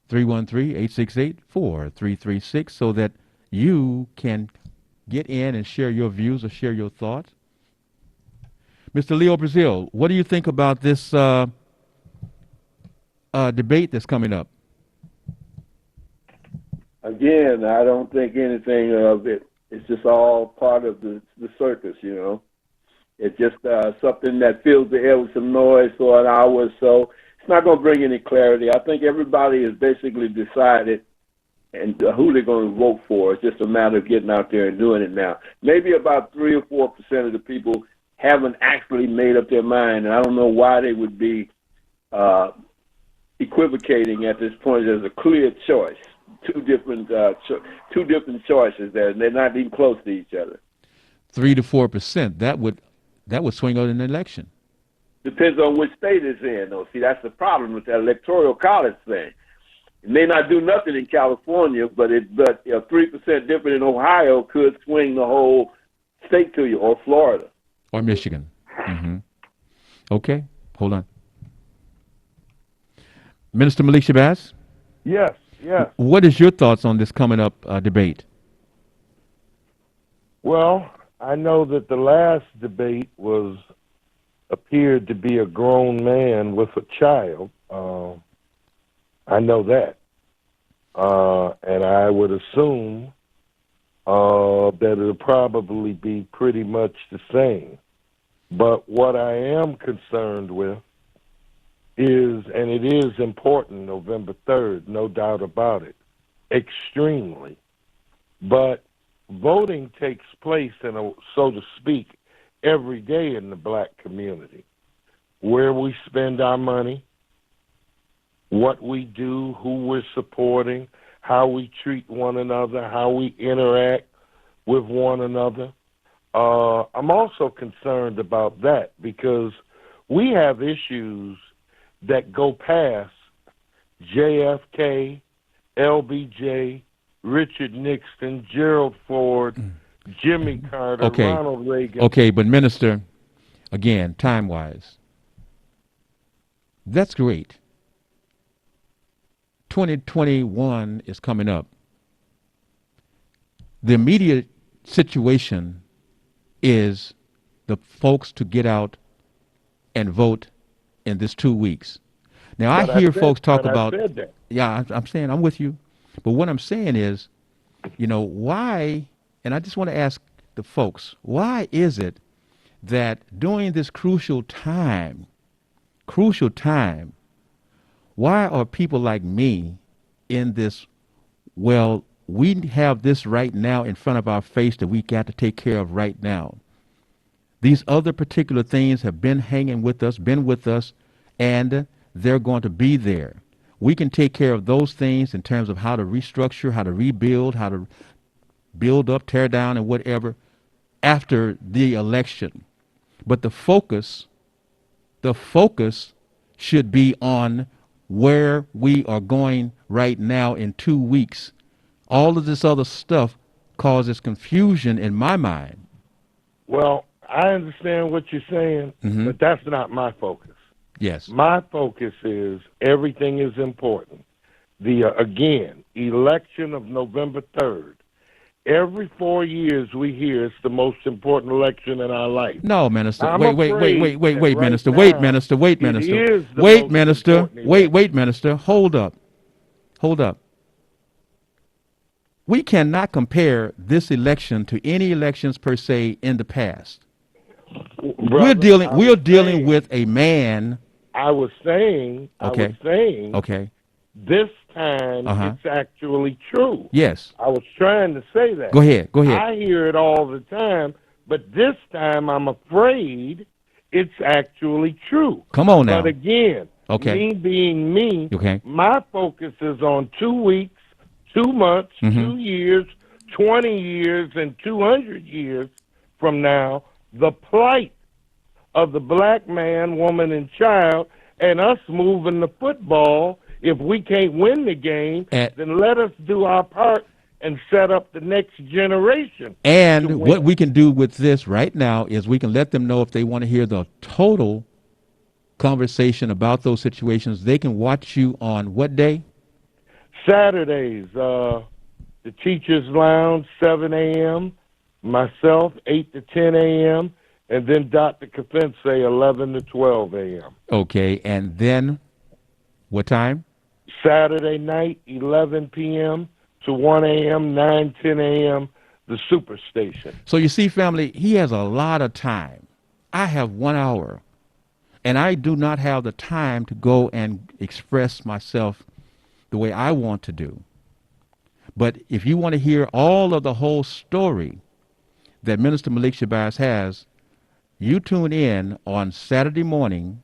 Speaker 1: 313-868-4336, so that you can get in and share your views or share your thoughts. Mr. Leo Brazil, what do you think about this debate that's coming up?
Speaker 3: Again, I don't think anything of it. It's just all part of the circus, you know. It's just something that fills the air with some noise for an hour or so, It's not going to bring any clarity. I think everybody has basically decided and who they're going to vote for. It's just a matter of getting out there and doing it now. Maybe about 3 or 4% of the people haven't actually made up their mind, and I don't know why they would be equivocating at this point. There's a clear choice, two different choices there, and they're not even close to each other.
Speaker 1: 3 to 4%. That would swing out an election.
Speaker 3: Depends on which state it's in, though. See, that's the problem with that electoral college thing. It may not do nothing in California, but 3% different in Ohio could swing the whole state to you, or Florida.
Speaker 1: Or Michigan. Mm-hmm. Okay, hold on. Minister Malik Shabazz?
Speaker 2: Yes.
Speaker 1: What is your thoughts on this coming up debate?
Speaker 2: Well, I know that the last debate appeared to be a grown man with a child. I know that. And I would assume that it'll probably be pretty much the same. But what I am concerned with is, and it is important, November 3rd, no doubt about it, extremely. But voting takes place, so to speak, every day in the black community. Where we spend our money, what we do, who we're supporting, how we treat one another, how we interact with one another. I'm also concerned about that because we have issues that go past JFK, LBJ, Richard Nixon, Gerald Ford, Jimmy Carter, Ronald Reagan.
Speaker 1: Okay, but Minister, again, time-wise, that's great. 2021 is coming up. The immediate situation is the folks to get out and vote in this 2 weeks. Now, I hear folks talk about, yeah, I'm saying I'm with you. But what I'm saying is, why, and I just want to ask the folks, why is it that during this crucial time, why are people like me in this, we have this right now in front of our face that we got to take care of right now. These other particular things have been hanging with us, and they're going to be there. We can take care of those things in terms of how to restructure, how to rebuild, how to build up, tear down, and whatever after the election. But the focus should be on where we are going right now in 2 weeks. All of this other stuff causes confusion in my mind.
Speaker 2: Well, I understand what you're saying, but that's not my focus.
Speaker 1: Yes.
Speaker 2: My focus is everything is important. Again, election of November 3rd. Every 4 years we hear it's the most important election in our life.
Speaker 1: No, Minister.
Speaker 2: I'm
Speaker 1: Wait,
Speaker 2: right
Speaker 1: Minister.
Speaker 2: now,
Speaker 1: Wait, Minister. Wait, Minister. Wait, Minister. Wait, Minister. Hold up. We cannot compare this election to any elections per se in the past.
Speaker 2: Brother,
Speaker 1: we're dealing with a man.
Speaker 2: I was saying,
Speaker 1: Okay.
Speaker 2: This time it's actually true.
Speaker 1: Yes.
Speaker 2: I was trying to say that.
Speaker 1: Go ahead.
Speaker 2: I hear it all the time, but this time I'm afraid it's actually true.
Speaker 1: Come on now.
Speaker 2: But again, me being me, my focus is on 2 weeks, 2 months, 2 years, 20 years, and 200 years from now, the plight of the black man, woman, and child, and us moving the football. If we can't win the game, then let us do our part and set up the next generation.
Speaker 1: And what we can do with this right now is we can let them know if they want to hear the total conversation about those situations, they can watch you on what day?
Speaker 2: Saturdays, the Teachers Lounge, 7 a.m., myself, 8 to 10 a.m., and then Dr. Kafense, 11 to 12 a.m.
Speaker 1: Okay, and then what time?
Speaker 2: Saturday night, 11 p.m. to 1 a.m., 9, 10 a.m., the Superstation.
Speaker 1: So you see, family, he has a lot of time. I have 1 hour. And I do not have the time to go and express myself the way I want to do. But if you want to hear all of the whole story that Minister Malik Shabazz has, you tune in on Saturday morning,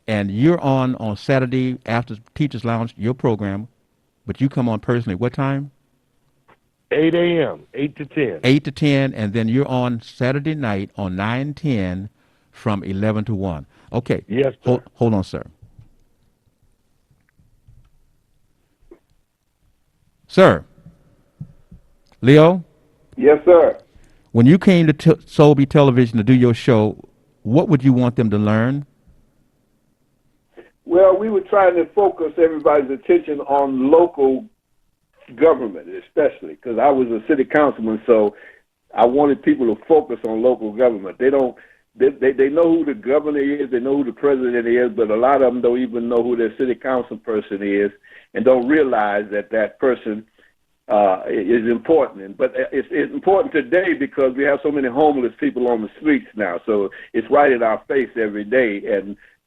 Speaker 1: and you're on Saturday after Teachers Lounge, your program, but you come on personally. What time?
Speaker 2: 8 a.m., 8 to 10.
Speaker 1: 8 to 10, and then you're on Saturday night on 9/10 from 11 to 1. Okay.
Speaker 2: Yes, sir.
Speaker 1: Hold on, sir. Sir, Leo?
Speaker 3: Yes, sir.
Speaker 1: When you came to Solby Television to do your show, what would you want them to learn?
Speaker 3: Well, we were trying to focus everybody's attention on local government, especially because I was a city councilman, so I wanted people to focus on local government. They know who the governor is, they know who the president is, but a lot of them don't even know who their city council person is, and don't realize that person is important. But it's important today because we have so many homeless people on the streets now. So it's right in our face every day,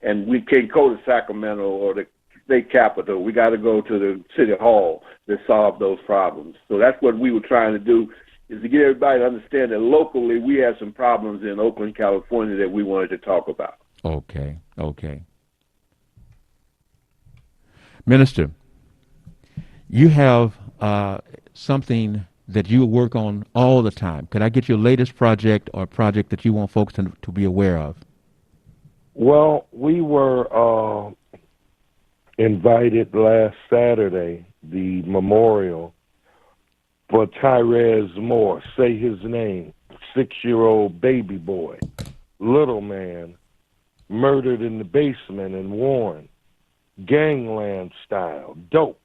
Speaker 3: and we can't go to Sacramento or the state capitol. We got to go to the city hall to solve those problems. So that's what we were trying to do, is to get everybody to understand that locally we have some problems in Oakland, California that we wanted to talk about.
Speaker 1: Okay. Minister, you have something that you work on all the time. Could I get your latest project or project that you want folks to be aware of?
Speaker 2: Well, we were invited last Saturday, the memorial for Tyrez Moore, say his name, 6-year-old baby boy, little man, murdered in the basement in Warren, gangland style, dope.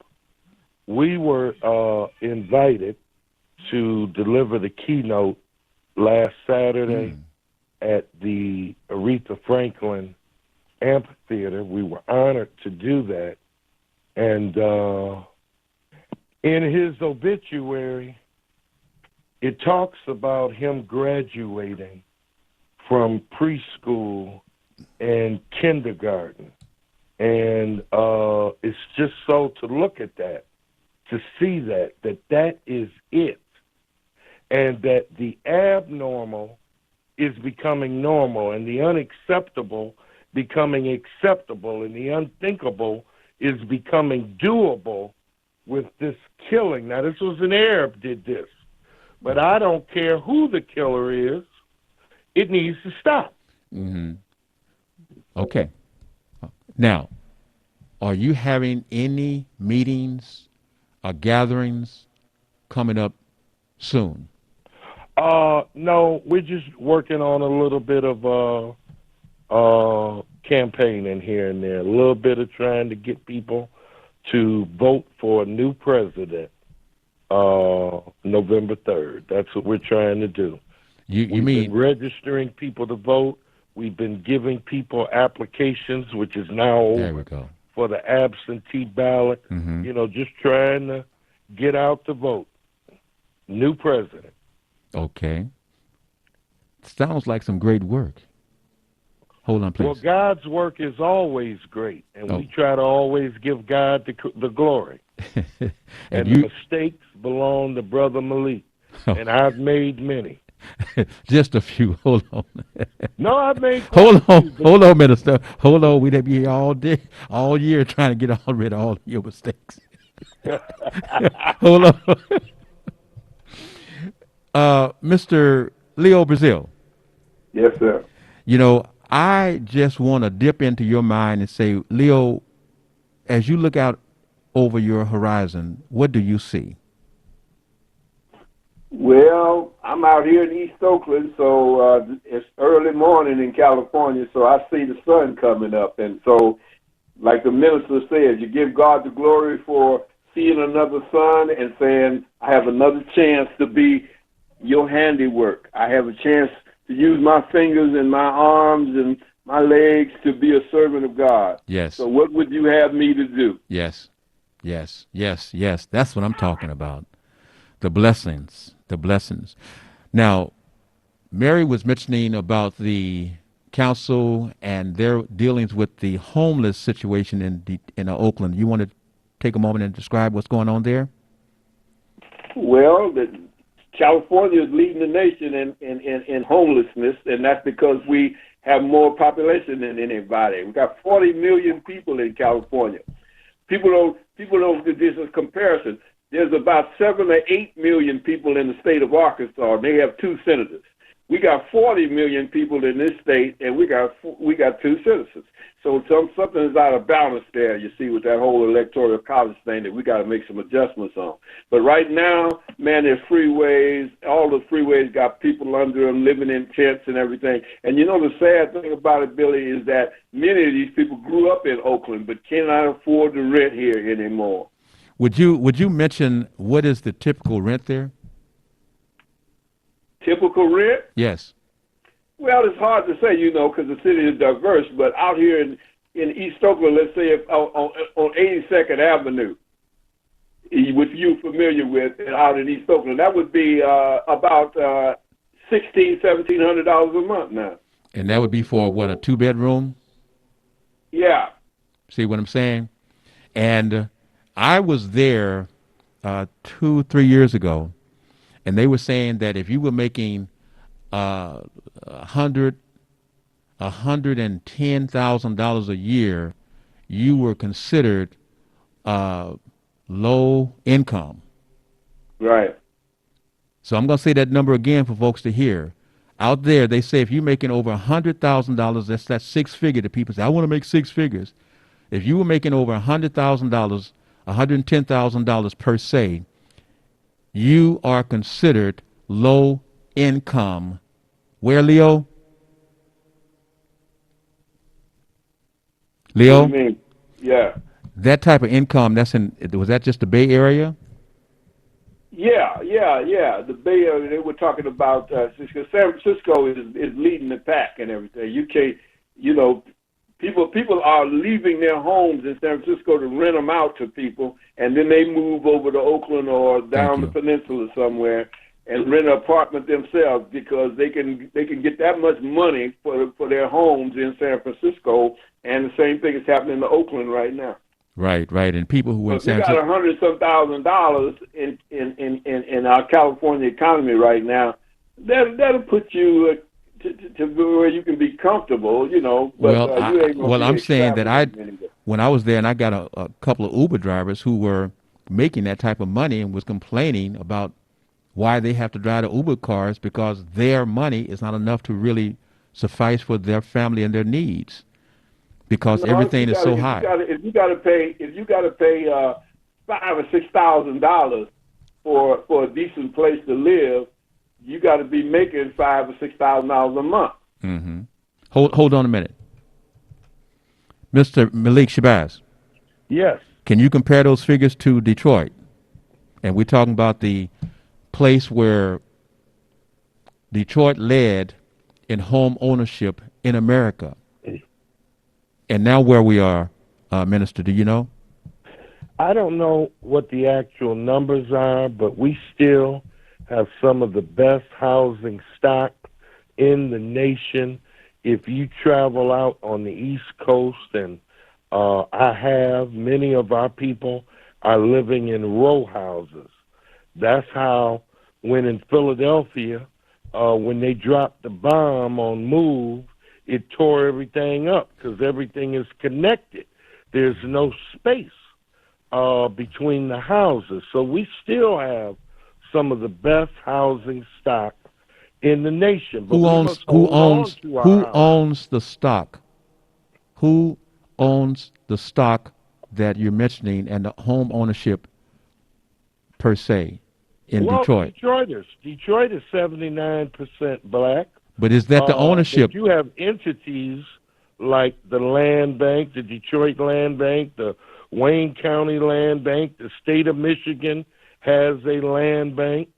Speaker 2: We were invited to deliver the keynote last Saturday at the Aretha Franklin Amphitheater. We were honored to do that. And in his obituary, it talks about him graduating from preschool and kindergarten. And it's just so to look at that, to see that is it, and that the abnormal is becoming normal, and the unacceptable becoming acceptable, and the unthinkable is becoming doable with this killing. Now, this was an Arab did this, but I don't care who the killer is. It needs to stop.
Speaker 1: Mm-hmm. Okay. Now, are you having any meetings or gatherings coming up soon?
Speaker 2: No, we're just working on a little bit of campaigning here and there, a little bit of trying to get people to vote for a new president November 3rd. That's what we're trying to do.
Speaker 1: We've
Speaker 2: been registering people to vote. We've been giving people applications, which is now over.
Speaker 1: There we go.
Speaker 2: For the absentee ballot.
Speaker 1: Mm-hmm.
Speaker 2: Just trying to get out to vote. New president.
Speaker 1: Okay. Sounds like some great work. Hold on, please.
Speaker 2: Well, God's work is always great, and we try to always give God the glory. and the mistakes belong to Brother Malik, and I've made many.
Speaker 1: Just a few. Hold on.
Speaker 2: No, I've made.
Speaker 1: Hold on, Minister. Hold on. We'd be here all day, all year, trying to get rid of all your mistakes. Hold on. Mr. Leo Brazil.
Speaker 3: Yes, sir.
Speaker 1: I just want to dip into your mind and say, Leo, as you look out over your horizon, what do you see?
Speaker 3: Well, I'm out here in East Oakland, so it's early morning in California, so I see the sun coming up. And so, like the minister said, you give God the glory for seeing another sun and saying, I have another chance to be your handiwork. I have a chance to use my fingers and my arms and my legs to be a servant of God.
Speaker 1: Yes.
Speaker 3: So what would you have me to do?
Speaker 1: Yes. That's what I'm talking about. The blessings. Now, Mary was mentioning about the council and their dealings with the homeless situation in Oakland. You want to take a moment and describe what's going on there?
Speaker 3: Well, California is leading the nation in homelessness, and that's because we have more population than anybody. We've got 40 million people in California. People don't do this as comparison. There's about 7 or 8 million people in the state of Arkansas, and they have 2 senators. We got 40 million people in this state, and we got 2 citizens. So something's out of balance there, you see, with that whole electoral college thing that we got to make some adjustments on. But right now, man, there's freeways. All the freeways got people under them living in tents and everything. And you know the sad thing about it, Billy, is that many of these people grew up in Oakland but cannot afford to rent here anymore.
Speaker 1: Would you mention what is the typical rent there?
Speaker 3: Typical rent?
Speaker 1: Yes.
Speaker 3: Well, it's hard to say, because the city is diverse. But out here in East Oakland, let's say on 82nd Avenue, which you're familiar with, out in East Oakland, that would be about $1,700 a month now.
Speaker 1: And that would be for what, a 2-bedroom?
Speaker 3: Yeah.
Speaker 1: See what I'm saying? And I was there 2-3 years ago, and they were saying that if you were making $110,000 a year, you were considered low income.
Speaker 3: Right.
Speaker 1: So I'm going to say that number again for folks to hear. Out there, they say if you're making over $100,000, that's 6 figure. The people say, I want to make 6 figures. If you were making over $100,000, $110,000 per se, you are considered low income. Where, Leo? Leo?
Speaker 3: What do you mean? Yeah.
Speaker 1: That type of income, was that just the Bay Area?
Speaker 3: Yeah. The Bay Area, they were talking about, because San Francisco is leading the pack and everything. You can't, people are leaving their homes in San Francisco to rent them out to people, and then they move over to Oakland or down the peninsula somewhere and rent an apartment themselves because they can get that much money for their homes in San Francisco, and the same thing is happening in Oakland right now.
Speaker 1: Right, and people who in San
Speaker 3: Francisco, we got $100-some thousand in our California economy right now. That'll put you to where you can be comfortable, But,
Speaker 1: I'm saying that when I was there, and I got a couple of Uber drivers who were making that type of money and was complaining about why they have to drive the Uber cars because their money is not enough to really suffice for their family and their needs because everything is so high.
Speaker 3: If you got to pay $5,000 or $6,000 for a decent place to live, you got to be making $5,000 or $6,000 a month.
Speaker 1: Mm-hmm. Hold on a minute, Mr. Malik Shabazz.
Speaker 2: Yes.
Speaker 1: Can you compare those figures to Detroit? And we're talking about the place where Detroit led in home ownership in America. And now where we are, Minister, do you know?
Speaker 2: I don't know what the actual numbers are, but we still have some of the best housing stock in the nation. If you travel out on the East Coast, and many of our people are living in row houses. That's how, when in Philadelphia, when they dropped the bomb on MOVE, it tore everything up because everything is connected. There's no space between the houses. So we still have some of the best housing stock in the nation. But
Speaker 1: who owns the stock? Who owns the stock that you're mentioning and the home ownership per se in Detroit?
Speaker 2: Detroiters. Detroit is 79% black.
Speaker 1: But is that the ownership?
Speaker 2: But you have entities like the Land Bank, the Detroit Land Bank, the Wayne County Land Bank, the state of Michigan has a land bank.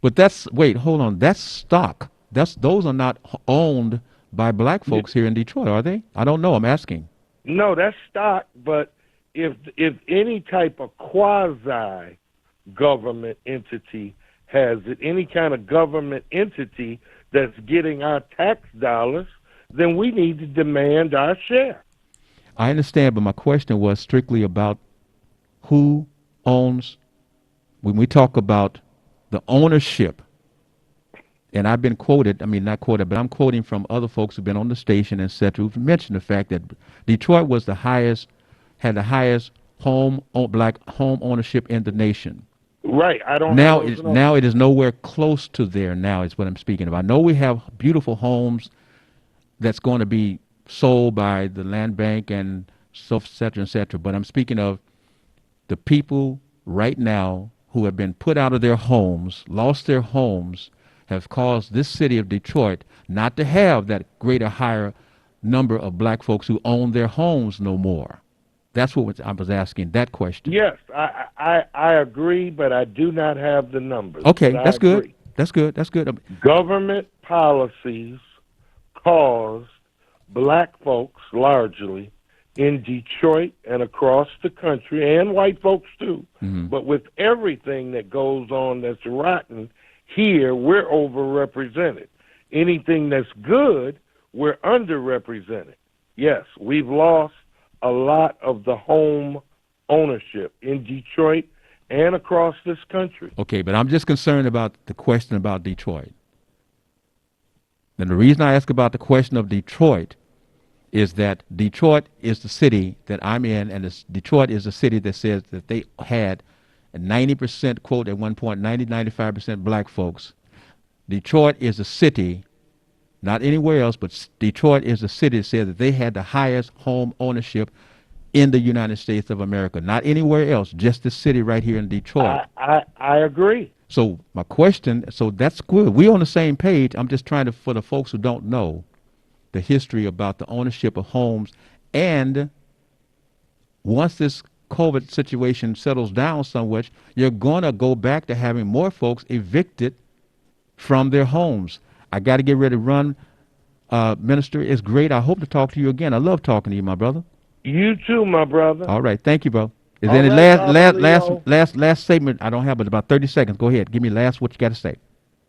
Speaker 1: But hold on. That's stock. Those are not owned by black folks here in Detroit, are they? I don't know. I'm asking.
Speaker 2: No, that's stock. But if any type of quasi government entity has it, any kind of government entity that's getting our tax dollars, then we need to demand our share.
Speaker 1: I understand, but my question was strictly about who owns, when we talk about the ownership, and I've been quoted, I mean, not quoted, but I'm quoting from other folks who've been on the station, et cetera, who've mentioned the fact that Detroit was had the highest black home ownership in the nation.
Speaker 2: Right. I don't
Speaker 1: Now,
Speaker 2: have those numbers.
Speaker 1: now it is nowhere close to there now is what I'm speaking of. I know we have beautiful homes that's going to be sold by the land bank and so et cetera. But I'm speaking of the people right now who have been put out of their homes, lost their homes, have caused this city of Detroit not to have that greater, higher number of black folks who own their homes no more. That's what I was asking, that question.
Speaker 2: Yes, I agree, but I do not have the numbers.
Speaker 1: Okay,
Speaker 2: But I
Speaker 1: that's good.
Speaker 2: agree.
Speaker 1: That's good. That's good.
Speaker 2: Government policies caused black folks largely in Detroit and across the country, and white folks too.
Speaker 1: Mm-hmm.
Speaker 2: But with everything that goes on that's rotten, here we're overrepresented. Anything that's good, we're underrepresented. Yes, we've lost a lot of the home ownership in Detroit and across this country.
Speaker 1: Okay, but I'm just concerned about the question about Detroit. And the reason I ask about the question of Detroit is that Detroit is the city that I'm in, and Detroit is the city that says that they had a 90% quote at one point, 95% black folks. Detroit is a city, not anywhere else, but Detroit is a city that said that they had the highest home ownership in the United States of America. Not anywhere else, just the city right here in Detroit.
Speaker 2: I agree.
Speaker 1: So my question, so that's good. We're on the same page. I'm just trying to, for the folks who don't know the history about the ownership of homes, and once this COVID situation settles down somewhat, you're going to go back to having more folks evicted from their homes. I got to get ready to run. Minister, it's great. I hope to talk to you again. I love talking to you, my brother.
Speaker 2: You too, my brother.
Speaker 1: All right. Thank you, bro. Is
Speaker 2: All
Speaker 1: there any
Speaker 2: right,
Speaker 1: last statement? I don't have, but about 30 seconds. Go ahead. Give me what you got to say.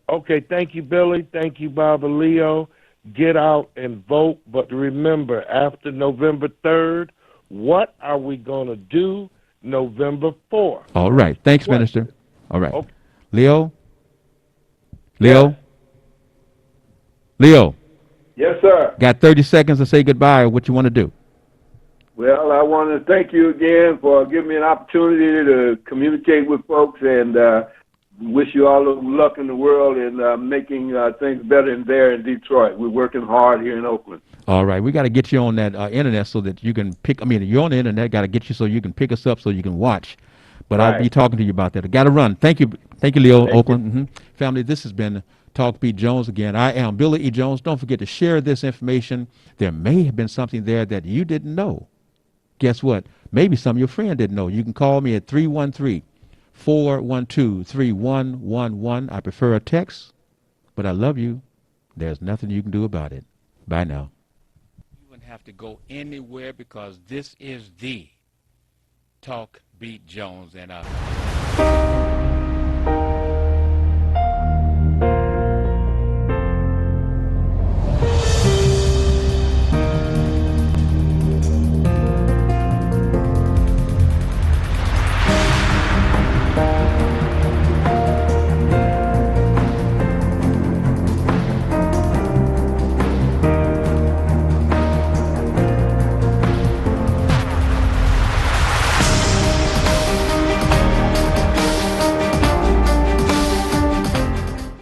Speaker 2: Okay, thank you, Billy. Thank you, Baba Leo. Get out and vote. But remember, after November 3rd, what are we going to do November 4th?
Speaker 1: All right. Thanks,
Speaker 2: What?
Speaker 1: Minister. All right.
Speaker 2: Okay.
Speaker 1: Leo?
Speaker 3: Yes, sir.
Speaker 1: Got 30 seconds to say goodbye or what you want to do.
Speaker 3: Well, I want to thank you again for giving me an opportunity to communicate with folks, and wish you all the luck in the world in making things better in there in Detroit. We're working hard here in Oakland.
Speaker 1: All right. We got to get you on that internet so that you can you're on the internet, got to get you so you can pick us up so you can watch. But I'll be
Speaker 3: Right.
Speaker 1: talking to you about that. I got to run. Thank you, Leo,
Speaker 3: Thank
Speaker 1: Oakland. Mm-hmm. Family, this has been Talk Beat Jones again. I am Billy E. Jones. Don't forget to share this information. There may have been something there that you didn't know. Guess what? Maybe some of your friends didn't know. You can call me at 313-412-3111. I prefer a text, but I love you. There's nothing you can do about it. Bye now. You wouldn't have to go anywhere because this is the Talk Beat Jones, and